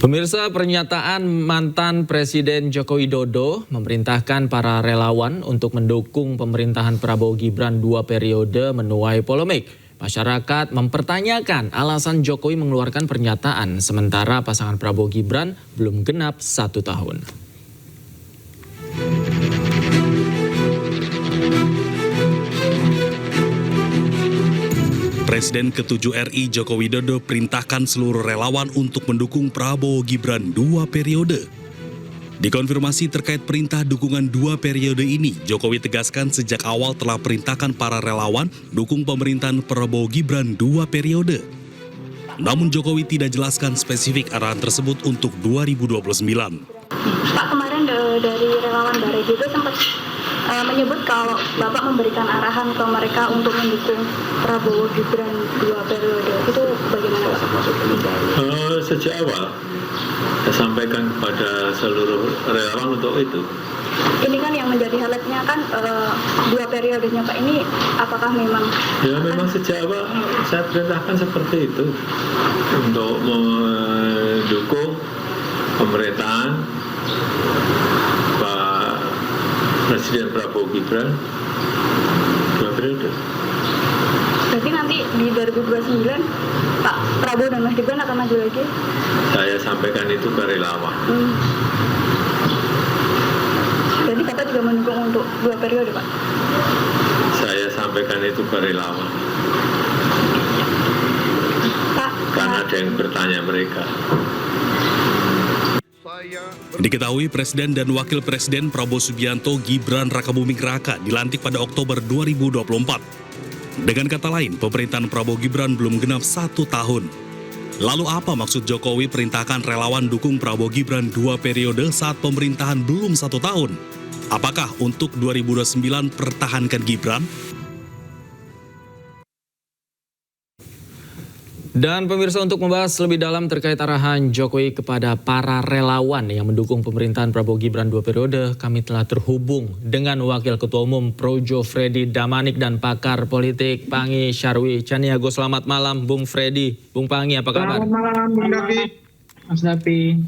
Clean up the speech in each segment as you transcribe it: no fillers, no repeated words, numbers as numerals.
Pemirsa, pernyataan mantan Presiden Joko Widodo memerintahkan para relawan untuk mendukung pemerintahan Prabowo Gibran 2 periode menuai polemik. Masyarakat mempertanyakan alasan Jokowi mengeluarkan pernyataan sementara pasangan Prabowo Gibran belum genap 1 tahun. Presiden ke-7 RI Joko Widodo perintahkan seluruh relawan untuk mendukung Prabowo Gibran 2 periode. Dikonfirmasi terkait perintah dukungan 2 periode ini, Jokowi tegaskan sejak awal telah perintahkan para relawan dukung pemerintahan Prabowo Gibran 2 periode. Namun Jokowi tidak jelaskan spesifik arahan tersebut untuk 2029. Pak, kemarin dari relawan Bare juga sempat menyebut kalau Bapak memberikan arahan ke mereka untuk mendukung Prabowo Gibran 2 periode. Itu bagaimana Pak? Sejak awal saya sampaikan kepada seluruh relawan untuk itu. Ini kan yang menjadi highlight-nya kan 2 periodenya Pak, ini apakah memang? Ya memang sejak awal saya perintahkan seperti itu untuk mendukung pemerintahan Pak Presiden Prabowo Gibran 2 periode. Berarti nanti di 2029 Pak Prabowo dan Mas Gibran akan maju lagi? Saya sampaikan itu ke relawan. Jadi Bapak juga mendukung untuk 2 periode Pak? Saya sampaikan itu ke relawan. Pak, Karena ada yang bertanya mereka. Diketahui Presiden dan Wakil Presiden Prabowo Subianto Gibran Rakabuming Raka dilantik pada Oktober 2024. Dengan kata lain, pemerintahan Prabowo Gibran belum genap 1 tahun. Lalu apa maksud Jokowi perintahkan relawan dukung Prabowo Gibran 2 periode saat pemerintahan belum 1 tahun? Apakah untuk 2029 pertahankan Gibran? Dan pemirsa, untuk membahas lebih dalam terkait arahan Jokowi kepada para relawan yang mendukung pemerintahan Prabowo Gibran 2 periode, kami telah terhubung dengan Wakil Ketua Umum Projo Freddy Damanik dan pakar politik Pangi Syarwi Caniago. Selamat malam Bung Freddy. Bung Pangi, apa kabar? Selamat malam Bung Davi. Mas Davi.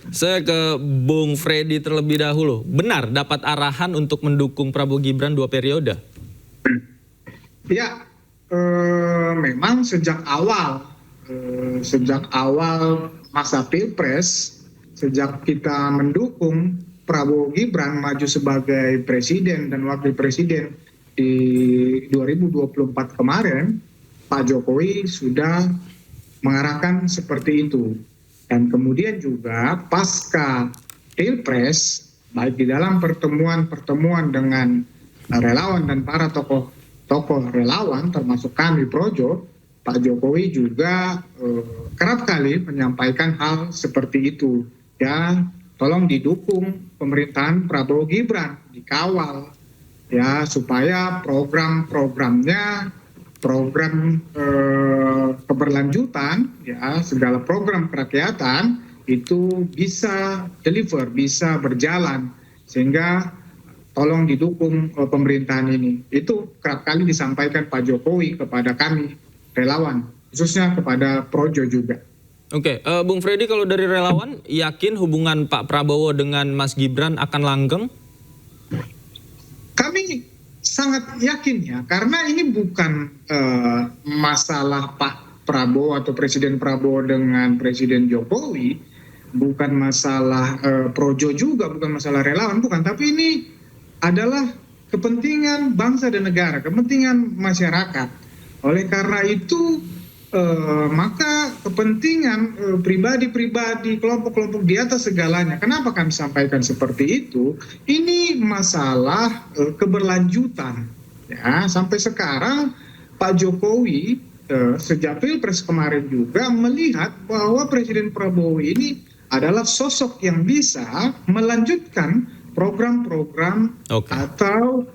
Saya ke Bung Freddy terlebih dahulu. Benar dapat arahan untuk mendukung Prabowo Gibran 2 periode? Ya, memang sejak awal masa Pilpres, sejak kita mendukung Prabowo Gibran maju sebagai presiden dan wakil presiden di 2024 kemarin, Pak Jokowi sudah mengarahkan seperti itu. Dan kemudian juga pasca Pilpres, baik di dalam pertemuan dengan relawan dan para tokoh relawan termasuk kami Projo, Pak Jokowi juga kerap kali menyampaikan hal seperti itu. Ya, tolong didukung pemerintahan Prabowo Gibran, dikawal ya supaya program-programnya, program keberlanjutan, ya segala program kerakyatan itu bisa deliver, bisa berjalan, sehingga tolong didukung pemerintahan ini. Itu kerap kali disampaikan Pak Jokowi kepada kami relawan, khususnya kepada Projo juga. Oke, Bung Freddy, kalau dari relawan yakin hubungan Pak Prabowo dengan Mas Gibran akan langgeng? Kami sangat yakin ya, karena ini bukan masalah Pak Prabowo atau Presiden Prabowo dengan Presiden Jokowi, bukan masalah Projo juga, bukan masalah relawan, bukan, tapi ini adalah kepentingan bangsa dan negara, kepentingan masyarakat. Oleh karena itu, maka kepentingan pribadi-pribadi, kelompok-kelompok di atas segalanya. Kenapa kami sampaikan seperti itu? Ini masalah keberlanjutan. Ya, sampai sekarang Pak Jokowi sejak Pilpres kemarin juga melihat bahwa Presiden Prabowo ini adalah sosok yang bisa melanjutkan program-program atau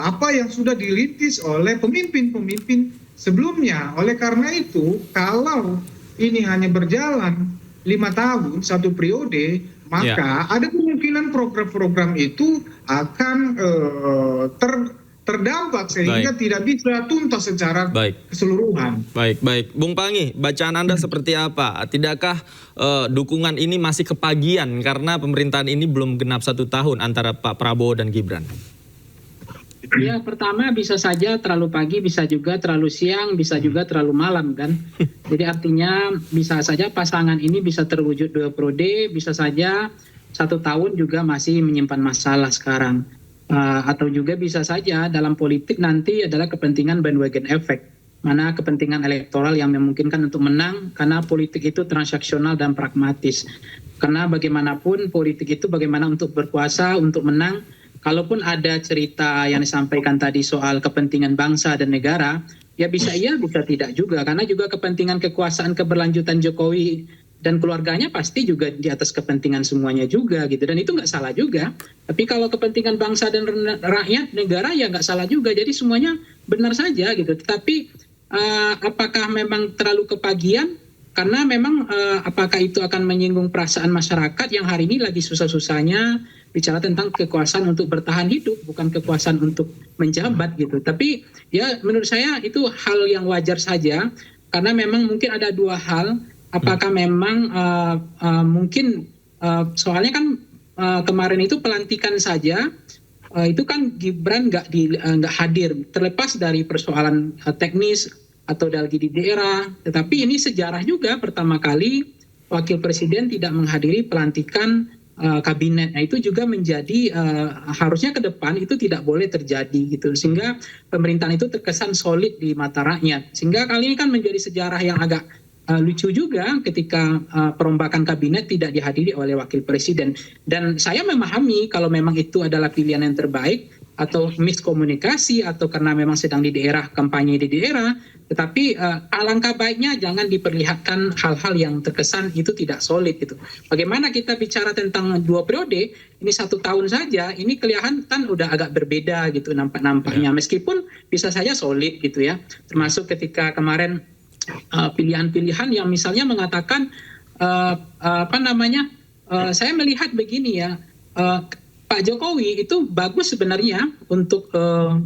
apa yang sudah dirintis oleh pemimpin-pemimpin sebelumnya. Oleh karena itu, kalau ini hanya berjalan 5 tahun, 1 periode, maka ada kemungkinan program-program itu akan terdampak sehingga tidak bisa tuntas secara keseluruhan. Baik. Bung Pangi, bacaan Anda seperti apa? Tidakkah dukungan ini masih kepagian karena pemerintahan ini belum genap 1 tahun antara Pak Prabowo dan Gibran? Ya, pertama bisa saja terlalu pagi, bisa juga terlalu siang, bisa juga terlalu malam kan. Jadi artinya bisa saja pasangan ini bisa terwujud 2 periode, bisa saja 1 tahun juga masih menyimpan masalah sekarang. Atau juga bisa saja dalam politik nanti adalah kepentingan bandwagon effect. Mana kepentingan elektoral yang memungkinkan untuk menang, karena politik itu transaksional dan pragmatis. Karena bagaimanapun politik itu bagaimana untuk berkuasa, untuk menang. Kalaupun ada cerita yang disampaikan tadi soal kepentingan bangsa dan negara, ya bisa iya, bisa tidak juga. Karena juga kepentingan kekuasaan keberlanjutan Jokowi dan keluarganya pasti juga di atas kepentingan semuanya juga gitu. Dan itu nggak salah juga. Tapi kalau kepentingan bangsa dan rakyat, negara ya nggak salah juga. Jadi semuanya benar saja gitu. Tetapi apakah memang terlalu kepagian? Karena memang apakah itu akan menyinggung perasaan masyarakat yang hari ini lagi susah-susahnya bicara tentang kekuasaan untuk bertahan hidup, bukan kekuasaan untuk menjabat gitu. Tapi ya menurut saya itu hal yang wajar saja, karena memang mungkin ada 2 hal. Apakah memang mungkin soalnya kan kemarin itu pelantikan saja, itu kan Gibran nggak hadir, terlepas dari persoalan teknis atau lagi di daerah. Tetapi ini sejarah juga, pertama kali wakil presiden tidak menghadiri pelantikan kabinet. Nah, itu juga menjadi harusnya ke depan itu tidak boleh terjadi gitu, sehingga pemerintahan itu terkesan solid di mata rakyat. Sehingga kali ini kan menjadi sejarah yang agak lucu juga ketika perombakan kabinet tidak dihadiri oleh wakil presiden. Dan saya memahami kalau memang itu adalah pilihan yang terbaik, atau miskomunikasi, atau karena memang sedang di daerah, kampanye di daerah. Tetapi alangkah baiknya jangan diperlihatkan hal-hal yang terkesan itu tidak solid gitu. Bagaimana kita bicara tentang 2 periode, ini 1 tahun saja, ini kelihatan udah agak berbeda gitu nampaknya. Meskipun bisa saja solid gitu ya. Termasuk ketika kemarin pilihan-pilihan yang misalnya mengatakan saya melihat begini ya, Pak Jokowi itu bagus sebenarnya untuk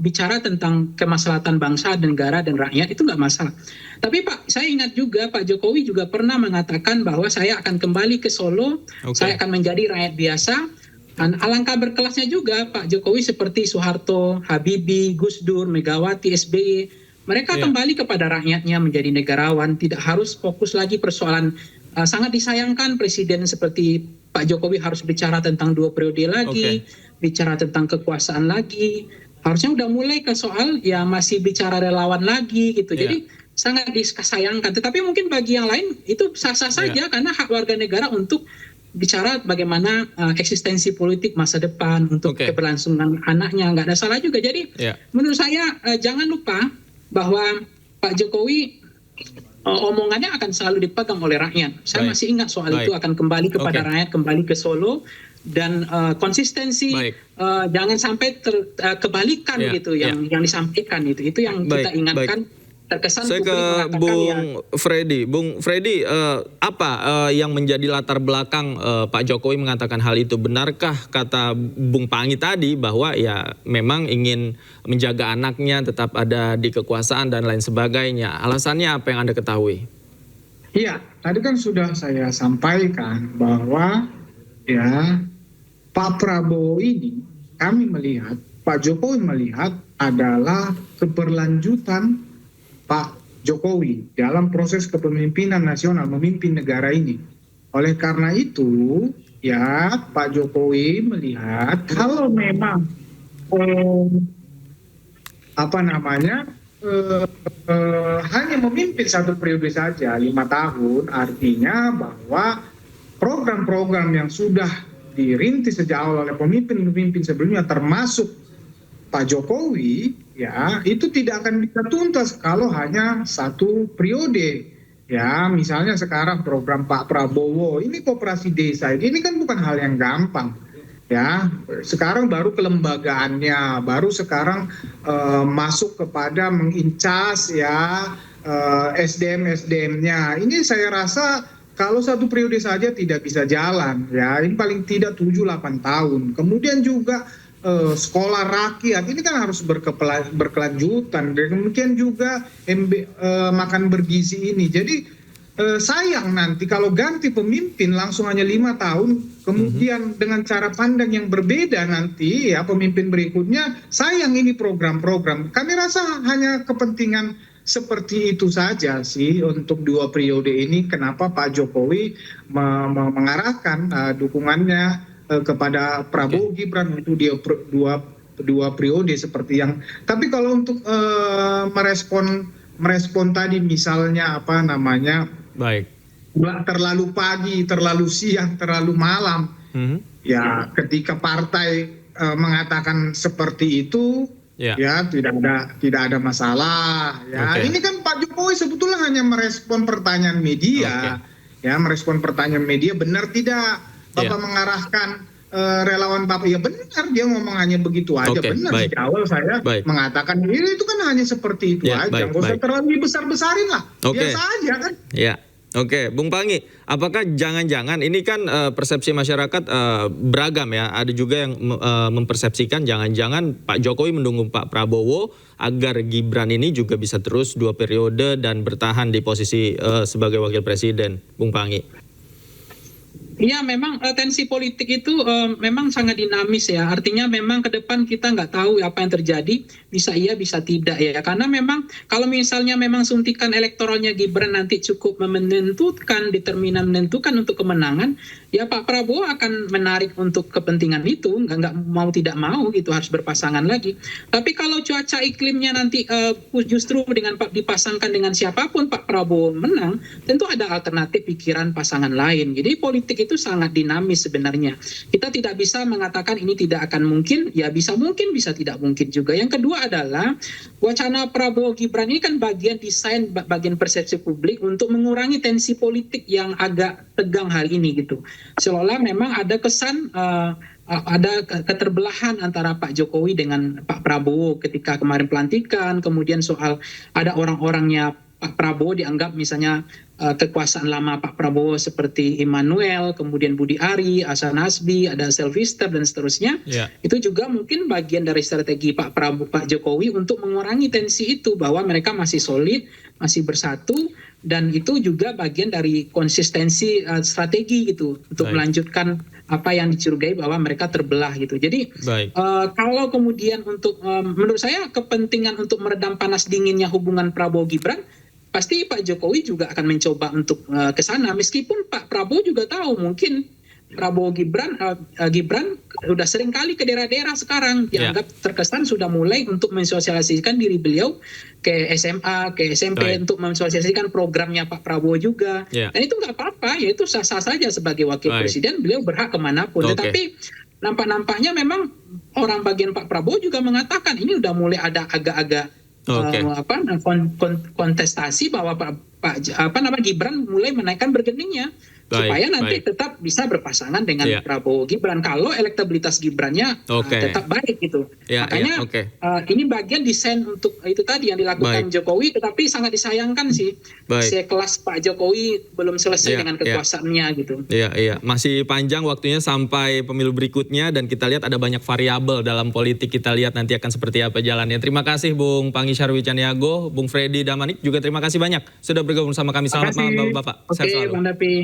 bicara tentang kemaslahatan bangsa, negara, dan rakyat, itu nggak masalah. Tapi Pak, saya ingat juga Pak Jokowi juga pernah mengatakan bahwa saya akan kembali ke Solo, saya akan menjadi rakyat biasa. Dan alangkah berkelasnya juga Pak Jokowi seperti Soeharto, Habibie, Gus Dur, Megawati, SBY. Mereka kembali kepada rakyatnya menjadi negarawan, tidak harus fokus lagi persoalan. Sangat disayangkan presiden seperti Pak Jokowi harus bicara tentang 2 periode lagi, bicara tentang kekuasaan lagi. Harusnya udah mulai ke soal ya masih bicara relawan lagi gitu. Jadi sangat disayangkan. Tetapi mungkin bagi yang lain itu sah-sah saja karena hak warga negara untuk bicara bagaimana eksistensi politik masa depan untuk keberlangsungan anaknya, nggak ada salah juga. Jadi menurut saya jangan lupa bahwa Pak Jokowi omongannya akan selalu dipegang oleh rakyat. Saya masih ingat soal itu akan kembali kepada rakyat, kembali ke Solo, dan konsistensi jangan sampai kebalikan gitu yang disampaikan itu yang kita ingatkan. Terkesan saya ke Bung Freddy, apa yang menjadi latar belakang Pak Jokowi mengatakan hal itu? Benarkah kata Bung Pangi tadi bahwa ya memang ingin menjaga anaknya tetap ada di kekuasaan dan lain sebagainya? Alasannya apa yang Anda ketahui? Iya, tadi kan sudah saya sampaikan bahwa ya Pak Prabowo ini kami melihat, Pak Jokowi melihat adalah keberlanjutan Pak Jokowi dalam proses kepemimpinan nasional, memimpin negara ini. Oleh karena itu, ya Pak Jokowi melihat kalau memang hanya memimpin 1 periode saja, 5 tahun, artinya bahwa program-program yang sudah dirintis sejak awal oleh pemimpin-pemimpin sebelumnya, termasuk Pak Jokowi, ya itu tidak akan bisa tuntas kalau hanya 1 periode. Ya, misalnya sekarang program Pak Prabowo, ini koperasi desa, ini kan bukan hal yang gampang. Ya, sekarang baru kelembagaannya, baru sekarang masuk kepada mengincas ya SDM-SDM-nya. Ini saya rasa kalau 1 periode saja tidak bisa jalan, ya ini paling tidak 7-8 tahun. Kemudian juga sekolah rakyat ini kan harus berkelanjutan. Demikian juga makan bergizi ini. Jadi sayang nanti kalau ganti pemimpin langsung hanya 5 tahun, kemudian dengan cara pandang yang berbeda nanti ya pemimpin berikutnya, sayang ini program-program. Kami rasa hanya kepentingan seperti itu saja sih untuk 2 periode ini. Kenapa Pak Jokowi mengarahkan dukungannya kepada Prabowo Gibran untuk dia dua periode seperti yang. Tapi kalau untuk merespon tadi misalnya apa namanya, Baik. terlalu pagi, terlalu siang, terlalu malam. Ya ketika partai mengatakan seperti itu, ya tidak ada masalah. Ya ini kan Pak Jokowi sebetulnya hanya merespon pertanyaan media, ya merespon pertanyaan media, benar tidak Bapak mengarahkan relawan Bapak? Ya benar, dia ngomong hanya begitu aja. Benar, di awal saya mengatakan itu kan hanya seperti itu aja, nggak usah terlalu besar-besarin lah, biasa aja kan. Ya. Oke, Bung Pangi, apakah jangan-jangan ini kan persepsi masyarakat beragam ya, ada juga yang mempersepsikan jangan-jangan Pak Jokowi mendukung Pak Prabowo agar Gibran ini juga bisa terus 2 periode dan bertahan di posisi sebagai wakil presiden, Bung Pangi? Iya, memang tensi politik itu memang sangat dinamis ya. Artinya memang ke depan kita nggak tahu apa yang terjadi, bisa iya bisa tidak ya. Karena memang kalau misalnya memang suntikan elektoralnya Gibran nanti cukup determinan menentukan untuk kemenangan, ya Pak Prabowo akan menarik untuk kepentingan itu, nggak mau tidak mau gitu harus berpasangan lagi. Tapi kalau cuaca iklimnya nanti justru dengan dipasangkan dengan siapapun Pak Prabowo menang, tentu ada alternatif pikiran pasangan lain. Jadi politik itu sangat dinamis sebenarnya. Kita tidak bisa mengatakan ini tidak akan mungkin, ya bisa mungkin, bisa tidak mungkin juga. Yang kedua adalah wacana Prabowo Gibran ini kan bagian desain, bagian persepsi publik untuk mengurangi tensi politik yang agak tegang hari ini gitu. Seolah memang ada kesan ada keterbelahan antara Pak Jokowi dengan Pak Prabowo ketika kemarin pelantikan, kemudian soal ada orang-orangnya Pak Prabowo dianggap misalnya kekuasaan lama Pak Prabowo seperti Immanuel, kemudian Budi Ari, Hasan Nasbi, ada Sylvester dan seterusnya. Itu juga mungkin bagian dari strategi Pak Jokowi untuk mengurangi tensi itu, bahwa mereka masih solid, masih bersatu, dan itu juga bagian dari konsistensi strategi gitu untuk melanjutkan apa yang dicurigai bahwa mereka terbelah gitu. Jadi kalau kemudian untuk menurut saya kepentingan untuk meredam panas dinginnya hubungan Prabowo Gibran, pasti Pak Jokowi juga akan mencoba untuk ke sana, meskipun Pak Prabowo juga tahu mungkin Prabowo Gibran udah sering kali ke daerah-daerah sekarang, dianggap terkesan sudah mulai untuk mensosialisasikan diri beliau ke SMA, ke SMP untuk mensosialisasikan programnya Pak Prabowo juga. Dan itu nggak apa-apa, ya itu sah-sah saja sebagai wakil presiden, beliau berhak kemanapun. Tetapi nampak-nampaknya memang orang bagian Pak Prabowo juga mengatakan ini udah mulai ada agak-agak kontestasi bahwa Gibran mulai menaikkan bergeningnya supaya nanti tetap bisa berpasangan dengan Prabowo Gibran kalau elektabilitas Gibrannya tetap baik gitu. Makanya ini bagian desain untuk itu tadi yang dilakukan Jokowi, tetapi sangat disayangkan sih sekelas Pak Jokowi belum selesai dengan kekuasaannya gitu. Masih panjang waktunya sampai pemilu berikutnya dan kita lihat ada banyak variabel dalam politik, kita lihat nanti akan seperti apa jalannya. Terima kasih Bung Pangi Syarwi Caniago, Bung Freddy Damanik juga terima kasih banyak sudah bergabung sama kami. Selamat malam Bapak-Bapak. Oke, Bang Dapi.